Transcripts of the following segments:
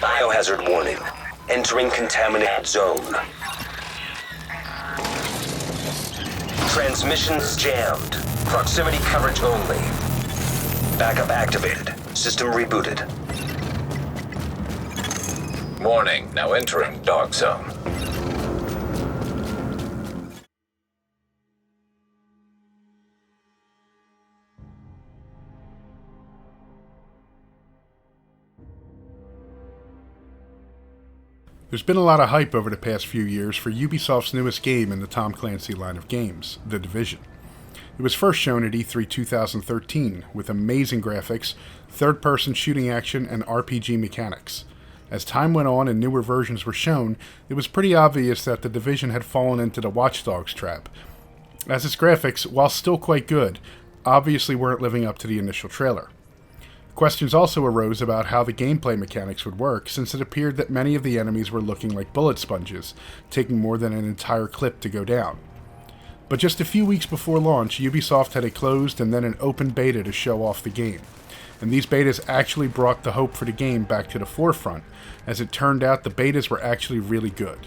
Biohazard warning. Entering contaminated zone. Transmissions jammed. Proximity coverage only. Backup activated. System rebooted. Warning, now entering dark zone. There's been a lot of hype over the past few years for Ubisoft's newest game in the Tom Clancy line of games, The Division. It was first shown at E3 2013 with amazing graphics, third-person shooting action, and RPG mechanics. As time went on and newer versions were shown, it was pretty obvious that The Division had fallen into the Watch Dogs trap, as its graphics, while still quite good, obviously weren't living up to the initial trailer. Questions also arose about how the gameplay mechanics would work, since it appeared that many of the enemies were looking like bullet sponges, taking more than an entire clip to go down. But just a few weeks before launch, Ubisoft had a closed and then an open beta to show off the game. And these betas actually brought the hope for the game back to the forefront, as it turned out the betas were actually really good.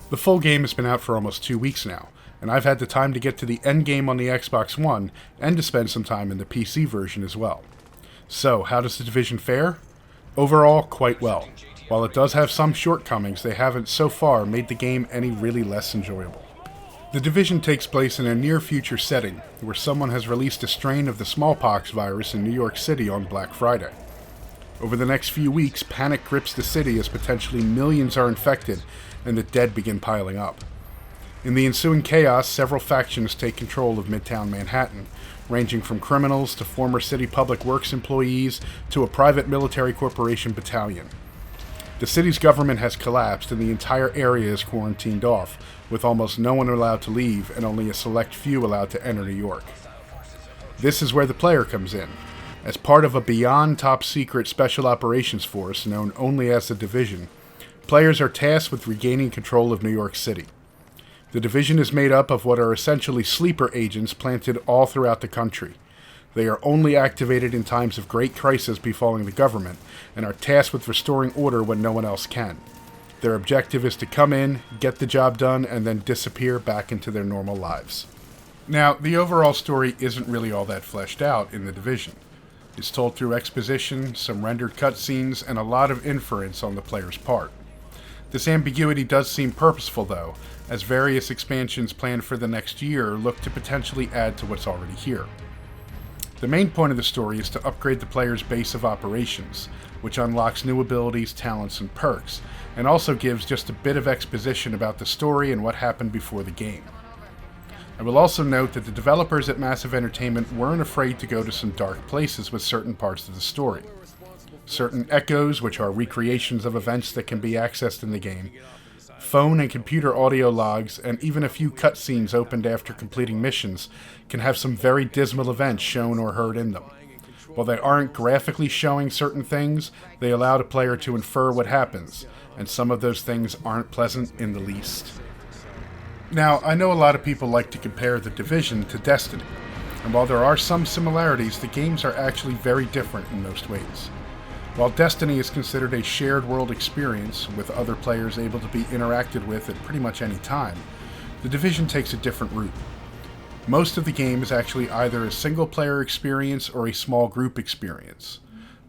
The full game has been out for almost 2 weeks now, and I've had the time to get to the end game on the Xbox One, and to spend some time in the PC version as well. So, how does The Division fare? Overall, quite well. While it does have some shortcomings, they haven't so far made the game any really less enjoyable. The Division takes place in a near-future setting, where someone has released a strain of the smallpox virus in New York City on Black Friday. Over the next few weeks, panic grips the city as potentially millions are infected, and the dead begin piling up. In the ensuing chaos, several factions take control of Midtown Manhattan, ranging from criminals to former city public works employees to a private military corporation battalion. The city's government has collapsed and the entire area is quarantined off, with almost no one allowed to leave and only a select few allowed to enter New York. This is where the player comes in. As part of a beyond top-secret special operations force known only as the Division, players are tasked with regaining control of New York City. The Division is made up of what are essentially sleeper agents planted all throughout the country. They are only activated in times of great crisis befalling the government, and are tasked with restoring order when no one else can. Their objective is to come in, get the job done, and then disappear back into their normal lives. Now, the overall story isn't really all that fleshed out in The Division. It's told through exposition, some rendered cutscenes, and a lot of inference on the player's part. This ambiguity does seem purposeful, though, as various expansions planned for the next year look to potentially add to what's already here. The main point of the story is to upgrade the player's base of operations, which unlocks new abilities, talents, and perks, and also gives just a bit of exposition about the story and what happened before the game. I will also note that the developers at Massive Entertainment weren't afraid to go to some dark places with certain parts of the story. Certain echoes, which are recreations of events that can be accessed in the game, phone and computer audio logs, and even a few cutscenes opened after completing missions can have some very dismal events shown or heard in them. While they aren't graphically showing certain things, they allow the player to infer what happens, and some of those things aren't pleasant in the least. Now, I know a lot of people like to compare The Division to Destiny, and while there are some similarities, the games are actually very different in most ways. While Destiny is considered a shared world experience, with other players able to be interacted with at pretty much any time, The Division takes a different route. Most of the game is actually either a single-player experience or a small group experience.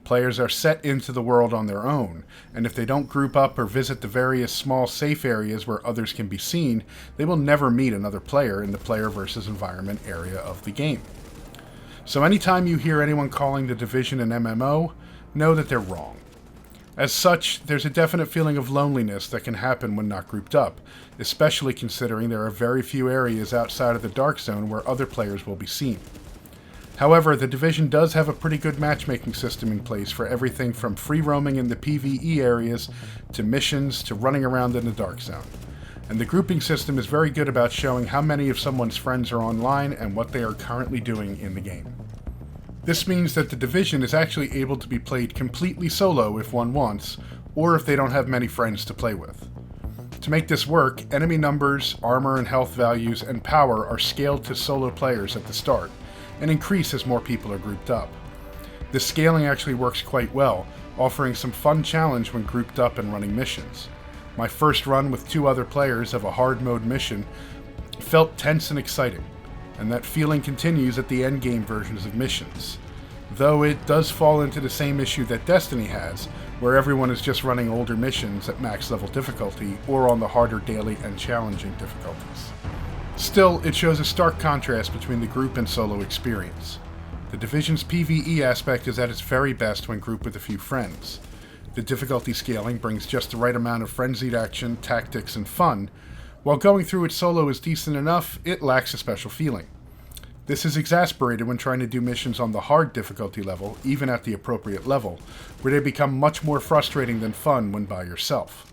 Players are set into the world on their own, and if they don't group up or visit the various small safe areas where others can be seen, they will never meet another player in the player versus environment area of the game. So anytime you hear anyone calling The Division an MMO, know that they're wrong. As such, there's a definite feeling of loneliness that can happen when not grouped up, especially considering there are very few areas outside of the Dark Zone where other players will be seen. However, The Division does have a pretty good matchmaking system in place for everything from free roaming in the PvE areas, to missions, to running around in the Dark Zone. And the grouping system is very good about showing how many of someone's friends are online and what they are currently doing in the game. This means that The Division is actually able to be played completely solo if one wants, or if they don't have many friends to play with. To make this work, enemy numbers, armor and health values, and power are scaled to solo players at the start, and increase as more people are grouped up. This scaling actually works quite well, offering some fun challenge when grouped up and running missions. My first run with 2 other players of a hard mode mission felt tense and exciting, and that feeling continues at the endgame versions of missions. Though it does fall into the same issue that Destiny has, where everyone is just running older missions at max level difficulty or on the harder daily and challenging difficulties. Still, it shows a stark contrast between the group and solo experience. The Division's PvE aspect is at its very best when grouped with a few friends. The difficulty scaling brings just the right amount of frenzied action, tactics, and fun. While going through it solo is decent enough, it lacks a special feeling. This is exasperated when trying to do missions on the hard difficulty level, even at the appropriate level, where they become much more frustrating than fun when by yourself.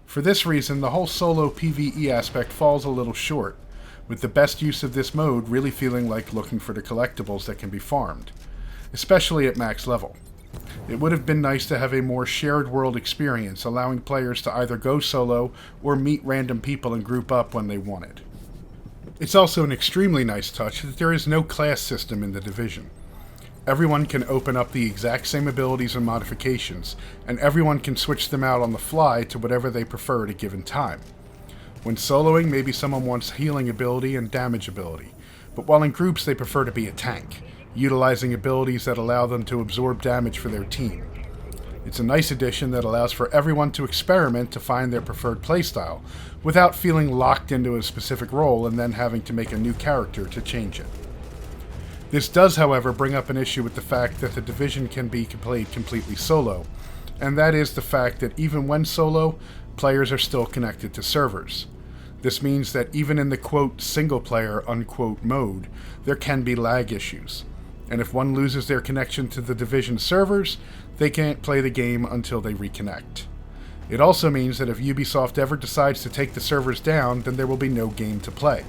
For this reason, the whole solo PvE aspect falls a little short, with the best use of this mode really feeling like looking for the collectibles that can be farmed, especially at max level. It would have been nice to have a more shared world experience, allowing players to either go solo or meet random people and group up when they wanted. It's also an extremely nice touch that there is no class system in the Division. Everyone can open up the exact same abilities and modifications, and everyone can switch them out on the fly to whatever they prefer at a given time. When soloing, maybe someone wants healing ability and damage ability, but while in groups they prefer to be a tank, utilizing abilities that allow them to absorb damage for their team. It's a nice addition that allows for everyone to experiment to find their preferred playstyle, without feeling locked into a specific role and then having to make a new character to change it. This does, however, bring up an issue with the fact that the Division can be played completely solo, and that is the fact that even when solo, players are still connected to servers. This means that even in the quote single-player unquote mode, there can be lag issues. And if one loses their connection to the Division servers, they can't play the game until they reconnect. It also means that if Ubisoft ever decides to take the servers down, then there will be no game to play.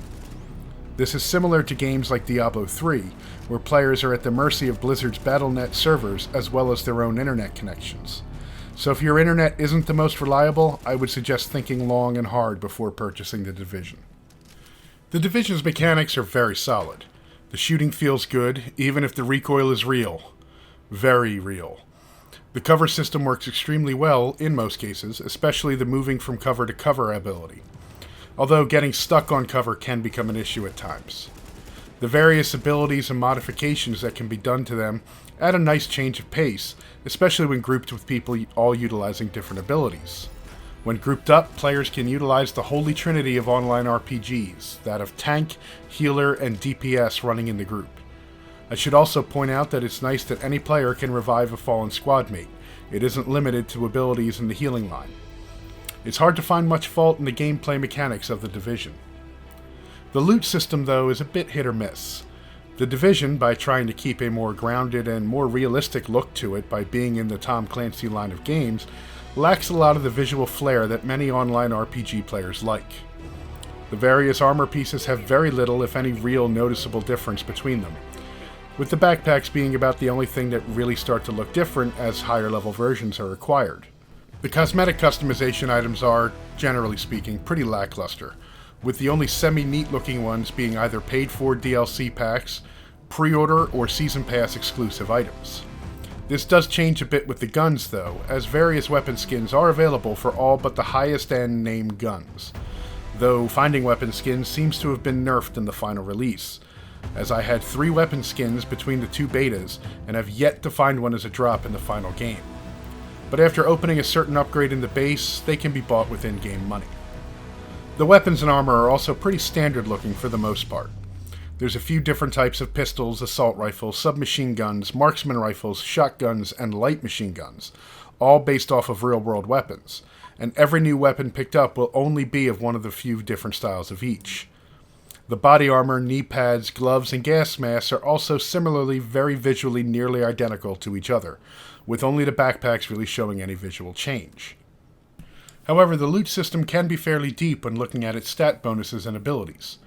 This is similar to games like Diablo 3, where players are at the mercy of Blizzard's Battle.net servers as well as their own internet connections. So if your internet isn't the most reliable, I would suggest thinking long and hard before purchasing the Division. The Division's mechanics are very solid. The shooting feels good, even if the recoil is real. Very real. The cover system works extremely well in most cases, especially the moving from cover to cover ability. Although getting stuck on cover can become an issue at times. The various abilities and modifications that can be done to them add a nice change of pace, especially when grouped with people all utilizing different abilities. When grouped up, players can utilize the holy trinity of online RPGs, that of tank, healer, and DPS running in the group. I should also point out that it's nice that any player can revive a fallen squad mate. It isn't limited to abilities in the healing line. It's hard to find much fault in the gameplay mechanics of the Division. The loot system, though, is a bit hit or miss. The Division, by trying to keep a more grounded and more realistic look to it by being in the Tom Clancy line of games, lacks a lot of the visual flair that many online RPG players like. The various armor pieces have very little, if any, real noticeable difference between them, with the backpacks being about the only thing that really start to look different as higher level versions are acquired. The cosmetic customization items are, generally speaking, pretty lackluster, with the only semi-neat looking ones being either paid for DLC packs, pre-order, or Season Pass exclusive items. This does change a bit with the guns, though, as various weapon skins are available for all but the highest-end named guns, though finding weapon skins seems to have been nerfed in the final release, as I had 3 weapon skins between the 2 betas and have yet to find one as a drop in the final game. But after opening a certain upgrade in the base, they can be bought with in-game money. The weapons and armor are also pretty standard looking for the most part. There's a few different types of pistols, assault rifles, submachine guns, marksman rifles, shotguns, and light machine guns, all based off of real-world weapons, and every new weapon picked up will only be of one of the few different styles of each. The body armor, knee pads, gloves, and gas masks are also similarly very visually nearly identical to each other, with only the backpacks really showing any visual change. However, the loot system can be fairly deep when looking at its stat bonuses and abilities.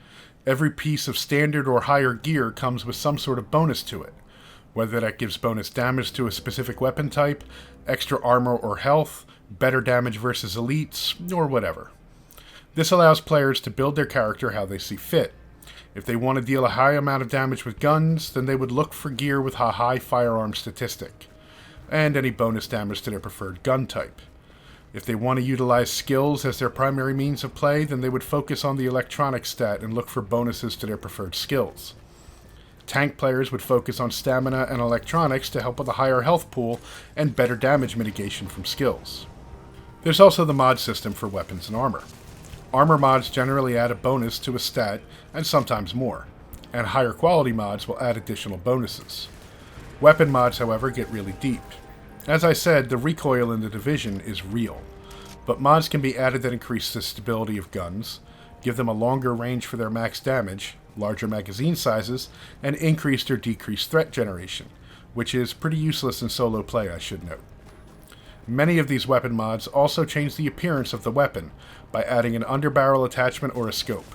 Every piece of standard or higher gear comes with some sort of bonus to it, whether that gives bonus damage to a specific weapon type, extra armor or health, better damage versus elites, or whatever. This allows players to build their character how they see fit. If they want to deal a high amount of damage with guns, then they would look for gear with a high firearm statistic. and any bonus damage to their preferred gun type. If they want to utilize skills as their primary means of play, then they would focus on the electronic stat and look for bonuses to their preferred skills. Tank players would focus on stamina and electronics to help with a higher health pool and better damage mitigation from skills. There's also the mod system for weapons and armor. Armor mods generally add a bonus to a stat, and sometimes more, and higher quality mods will add additional bonuses. Weapon mods, however, get really deep. As I said, the recoil in the Division is real, but mods can be added that increase the stability of guns, give them a longer range for their max damage, larger magazine sizes, and increased or decreased threat generation, which is pretty useless in solo play, I should note. Many of these weapon mods also change the appearance of the weapon by adding an underbarrel attachment or a scope.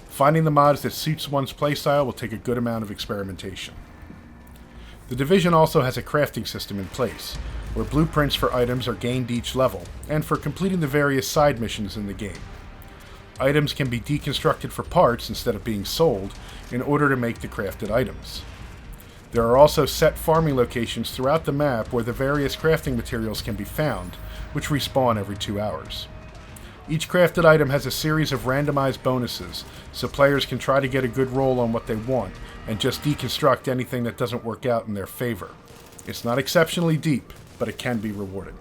Finding the mods that suits one's playstyle will take a good amount of experimentation. The Division also has a crafting system in place, where blueprints for items are gained each level, and for completing the various side missions in the game. Items can be deconstructed for parts instead of being sold in order to make the crafted items. There are also set farming locations throughout the map where the various crafting materials can be found, which respawn every 2 hours. Each crafted item has a series of randomized bonuses, so players can try to get a good roll on what they want, and just deconstruct anything that doesn't work out in their favor. It's not exceptionally deep, but it can be rewarding.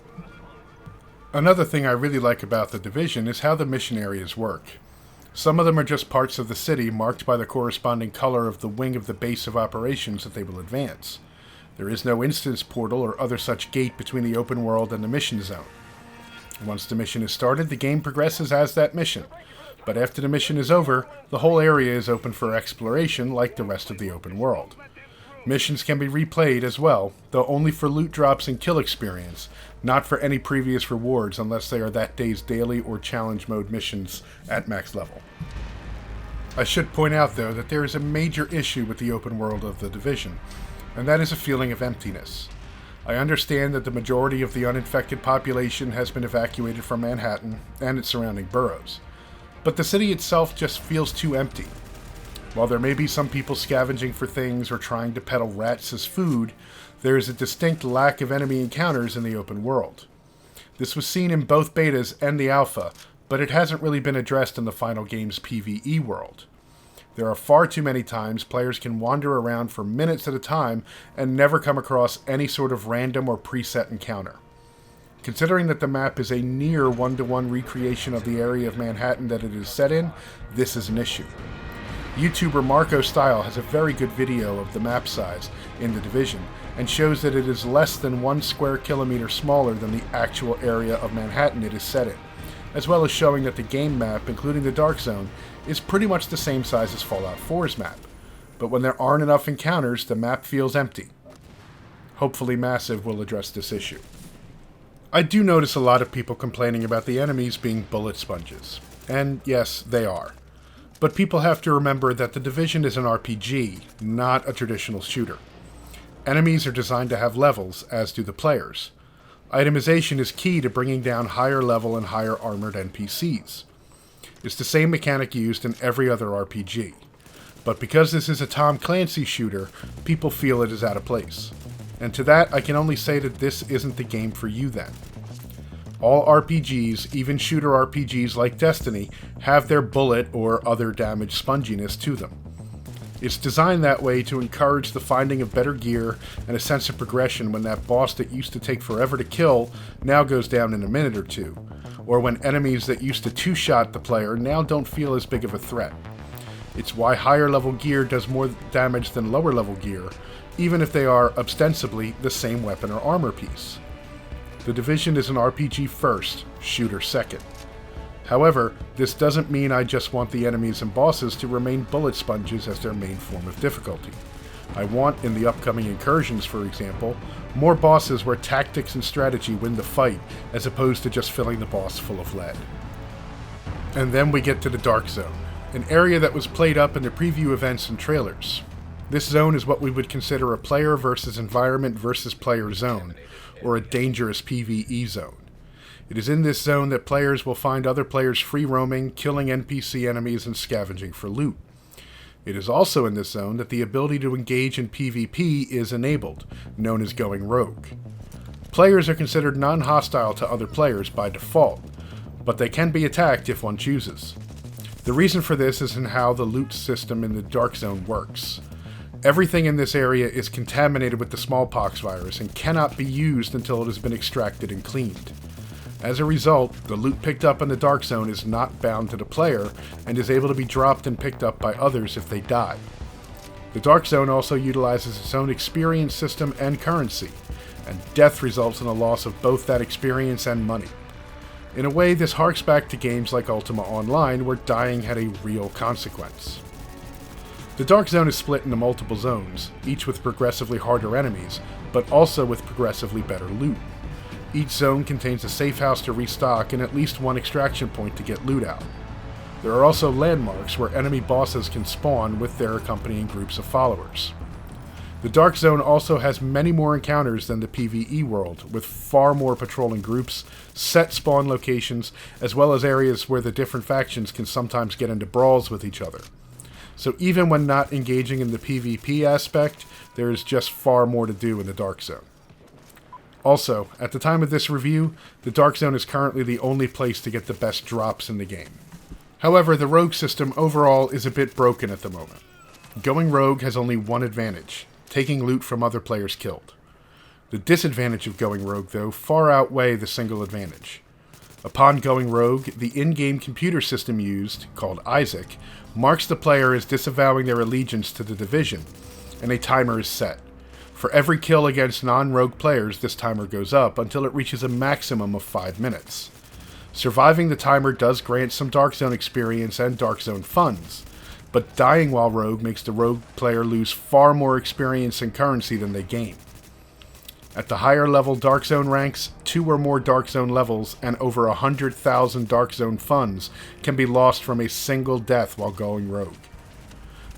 Another thing I really like about the Division is how the mission areas work. Some of them are just parts of the city marked by the corresponding color of the wing of the base of operations that they will advance. There is no instance portal or other such gate between the open world and the mission zone. Once the mission is started, the game progresses as that mission, but after the mission is over, the whole area is open for exploration like the rest of the open world. Missions can be replayed as well, though only for loot drops and kill experience, not for any previous rewards unless they are that day's daily or challenge mode missions at max level. I should point out, though, that there is a major issue with the open world of the Division, and that is a feeling of emptiness. I understand that the majority of the uninfected population has been evacuated from Manhattan and its surrounding boroughs, but the city itself just feels too empty. While there may be some people scavenging for things or trying to peddle rats as food, there is a distinct lack of enemy encounters in the open world. This was seen in both betas and the alpha, but it hasn't really been addressed in the final game's PvE world. There are far too many times players can wander around for minutes at a time and never come across any sort of random or preset encounter. Considering that the map is a near one-to-one recreation of the area of Manhattan that it is set in, this is an issue. YouTuber Marco Style has a very good video of the map size in the Division and shows that it is less than 1 square kilometer smaller than the actual area of Manhattan it is set in, as well as showing that the game map, including the Dark Zone, is pretty much the same size as Fallout 4's map. But when there aren't enough encounters, the map feels empty. Hopefully Massive will address this issue. I do notice a lot of people complaining about the enemies being bullet sponges. And yes, they are. But people have to remember that the Division is an RPG, not a traditional shooter. Enemies are designed to have levels, as do the players. Itemization is key to bringing down higher level and higher armored NPCs. It's the same mechanic used in every other RPG. But because this is a Tom Clancy shooter, people feel it is out of place. And to that, I can only say that this isn't the game for you then. All RPGs, even shooter RPGs like Destiny, have their bullet or other damage sponginess to them. It's designed that way to encourage the finding of better gear and a sense of progression when that boss that used to take forever to kill now goes down in a minute or two, or when enemies that used to two-shot the player now don't feel as big of a threat. It's why higher level gear does more damage than lower level gear, even if they are ostensibly the same weapon or armor piece. The Division is an RPG first, shooter second. However, this doesn't mean I just want the enemies and bosses to remain bullet sponges as their main form of difficulty. I want, in the upcoming incursions for example, more bosses where tactics and strategy win the fight, as opposed to just filling the boss full of lead. And then we get to the Dark Zone, an area that was played up in the preview events and trailers. This zone is what we would consider a player versus environment versus player zone, or a dangerous PvE zone. It is in this zone that players will find other players free roaming, killing NPC enemies, and scavenging for loot. It is also in this zone that the ability to engage in PvP is enabled, known as going rogue. Players are considered non-hostile to other players by default, but they can be attacked if one chooses. The reason for this is in how the loot system in the Dark Zone works. Everything in this area is contaminated with the smallpox virus and cannot be used until it has been extracted and cleaned. As a result, the loot picked up in the Dark Zone is not bound to the player and is able to be dropped and picked up by others if they die. The Dark Zone also utilizes its own experience system and currency, and death results in the loss of both that experience and money. In a way, this harks back to games like Ultima Online, where dying had a real consequence. The Dark Zone is split into multiple zones, each with progressively harder enemies, but also with progressively better loot. Each zone contains a safe house to restock and at least one extraction point to get loot out. There are also landmarks where enemy bosses can spawn with their accompanying groups of followers. The Dark Zone also has many more encounters than the PvE world, with far more patrolling groups, set spawn locations, as well as areas where the different factions can sometimes get into brawls with each other. So even when not engaging in the PvP aspect, there is just far more to do in the Dark Zone. Also, at the time of this review, the Dark Zone is currently the only place to get the best drops in the game. However, the rogue system overall is a bit broken at the moment. Going rogue has only one advantage: taking loot from other players killed. The disadvantage of going rogue, though, far outweigh the single advantage. Upon going rogue, the in-game computer system used, called Isaac, marks the player as disavowing their allegiance to the Division, and a timer is set. For every kill against non-rogue players, this timer goes up until it reaches a maximum of 5 minutes. Surviving the timer does grant some Dark Zone experience and Dark Zone funds, but dying while rogue makes the rogue player lose far more experience and currency than they gain. At the higher level Dark Zone ranks, 2 or more Dark Zone levels and over 100,000 Dark Zone funds can be lost from a single death while going rogue.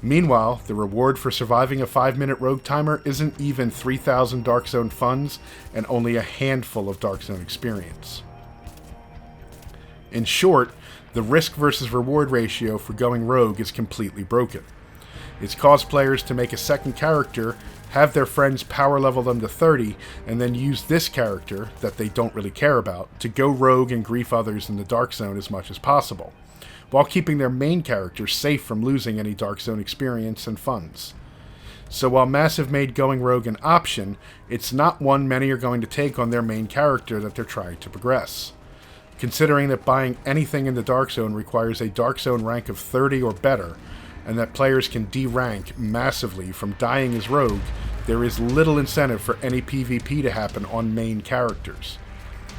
Meanwhile, the reward for surviving a 5-minute rogue timer isn't even 3,000 Dark Zone funds and only a handful of Dark Zone experience. In short, the risk versus reward ratio for going rogue is completely broken. It's caused players to make a second character, have their friends power level them to 30, and then use this character, that they don't really care about, to go rogue and grief others in the Dark Zone as much as possible, while keeping their main character safe from losing any Dark Zone experience and funds. So while Massive made going rogue an option, it's not one many are going to take on their main character that they're trying to progress. Considering that buying anything in the Dark Zone requires a Dark Zone rank of 30 or better, and that players can D-rank massively from dying as rogue, there is little incentive for any PvP to happen on main characters.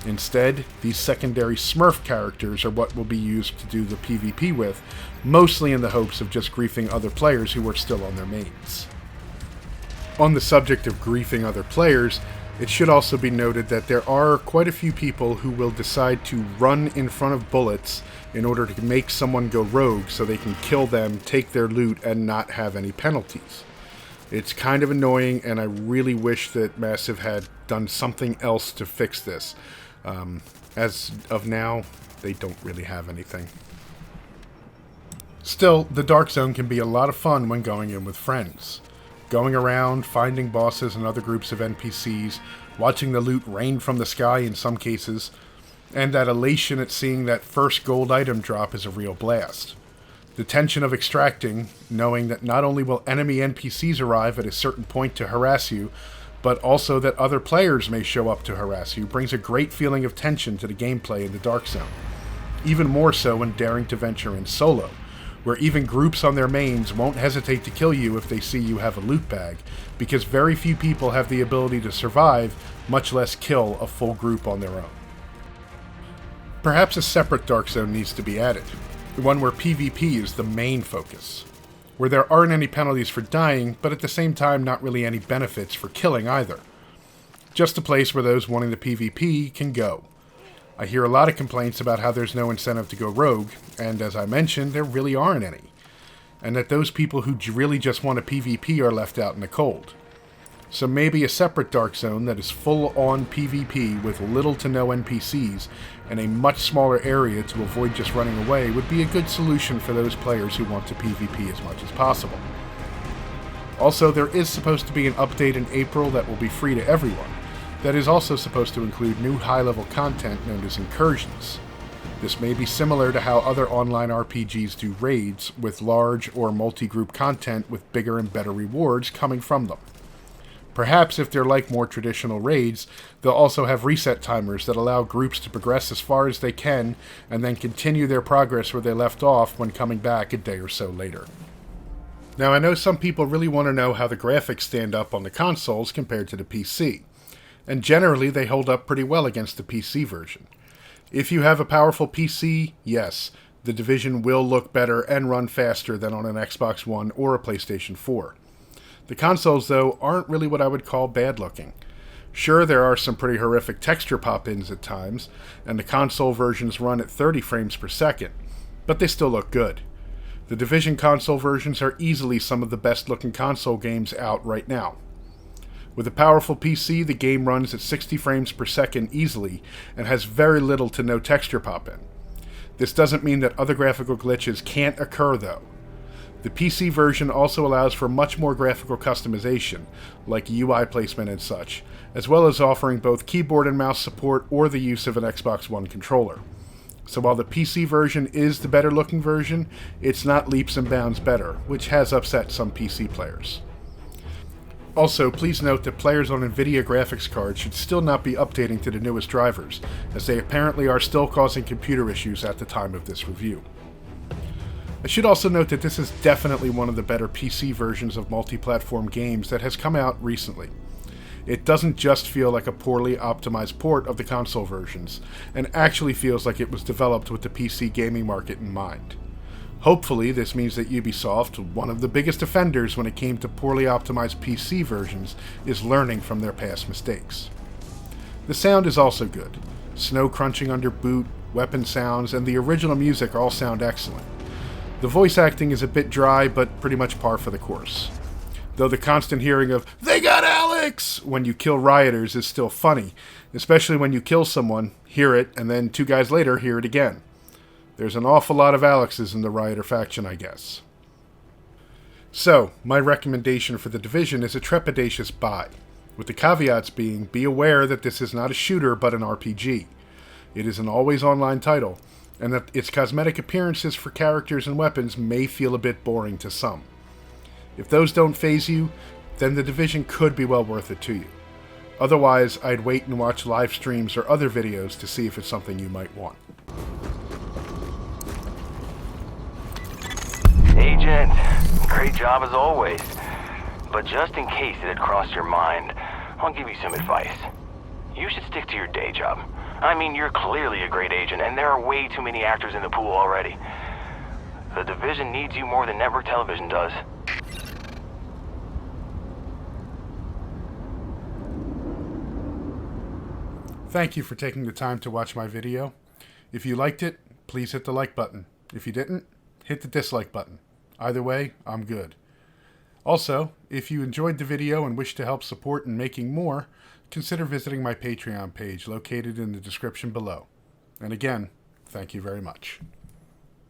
Instead, these secondary Smurf characters are what will be used to do the PvP with, mostly in the hopes of just griefing other players who are still on their mains. On the subject of griefing other players, it should also be noted that there are quite a few people who will decide to run in front of bullets in order to make someone go rogue so they can kill them, take their loot, and not have any penalties. It's kind of annoying, and I really wish that Massive had done something else to fix this. As of now, they don't really have anything. Still, the Dark Zone can be a lot of fun when going in with friends. Going around, finding bosses and other groups of NPCs, watching the loot rain from the sky in some cases, and that elation at seeing that first gold item drop is a real blast. The tension of extracting, knowing that not only will enemy NPCs arrive at a certain point to harass you, but also that other players may show up to harass you, brings a great feeling of tension to the gameplay in the Dark Zone. Even more so when daring to venture in solo, where even groups on their mains won't hesitate to kill you if they see you have a loot bag, because very few people have the ability to survive, much less kill a full group on their own. Perhaps a separate Dark Zone needs to be added, one where PvP is the main focus, where there aren't any penalties for dying, but at the same time not really any benefits for killing either. Just a place where those wanting the PvP can go. I hear a lot of complaints about how there's no incentive to go rogue, and as I mentioned, there really aren't any. And that those people who really just want a PvP are left out in the cold. So maybe a separate Dark Zone that is full-on PvP with little to no NPCs and a much smaller area to avoid just running away would be a good solution for those players who want to PvP as much as possible. Also, there is supposed to be an update in April that will be free to everyone, that is also supposed to include new high-level content known as incursions. This may be similar to how other online RPGs do raids, with large or multi-group content with bigger and better rewards coming from them. Perhaps if they're like more traditional raids, they'll also have reset timers that allow groups to progress as far as they can and then continue their progress where they left off when coming back a day or so later. Now, I know some people really want to know how the graphics stand up on the consoles compared to the PC, and generally they hold up pretty well against the PC version. If you have a powerful PC, yes, The Division will look better and run faster than on an Xbox One or a PlayStation 4. The consoles, though, aren't really what I would call bad looking. Sure, there are some pretty horrific texture pop-ins at times, and the console versions run at 30 frames per second, but they still look good. The Division console versions are easily some of the best looking console games out right now. With a powerful PC, the game runs at 60 frames per second easily, and has very little to no texture pop-in. This doesn't mean that other graphical glitches can't occur, though. The PC version also allows for much more graphical customization, like UI placement and such, as well as offering both keyboard and mouse support or the use of an Xbox One controller. So while the PC version is the better looking version, it's not leaps and bounds better, which has upset some PC players. Also, please note that players on NVIDIA graphics cards should still not be updating to the newest drivers, as they apparently are still causing computer issues at the time of this review. I should also note that this is definitely one of the better PC versions of multi-platform games that has come out recently. It doesn't just feel like a poorly optimized port of the console versions, and actually feels like it was developed with the PC gaming market in mind. Hopefully, this means that Ubisoft, one of the biggest offenders when it came to poorly optimized PC versions, is learning from their past mistakes. The sound is also good. Snow crunching under boot, weapon sounds, and the original music all sound excellent. The voice acting is a bit dry, but pretty much par for the course. Though the constant hearing of, "They got Alex!" when you kill rioters is still funny, especially when you kill someone, hear it, and then 2 guys later hear it again. There's an awful lot of Alexes in the rioter faction, I guess. So, my recommendation for The Division is a trepidatious buy, with the caveats being, be aware that this is not a shooter but an RPG. It is an always online title, and that its cosmetic appearances for characters and weapons may feel a bit boring to some. If those don't faze you, then The Division could be well worth it to you. Otherwise, I'd wait and watch live streams or other videos to see if it's something you might want. Agent, great job as always. But just in case it had crossed your mind, I'll give you some advice. You should stick to your day job. I mean, you're clearly a great agent, and there are way too many actors in the pool already. The Division needs you more than network television does. Thank you for taking the time to watch my video. If you liked it, please hit the like button. If you didn't, hit the dislike button. Either way, I'm good. Also, if you enjoyed the video and wish to help support in making more, consider visiting my Patreon page located in the description below. And again, thank you very much.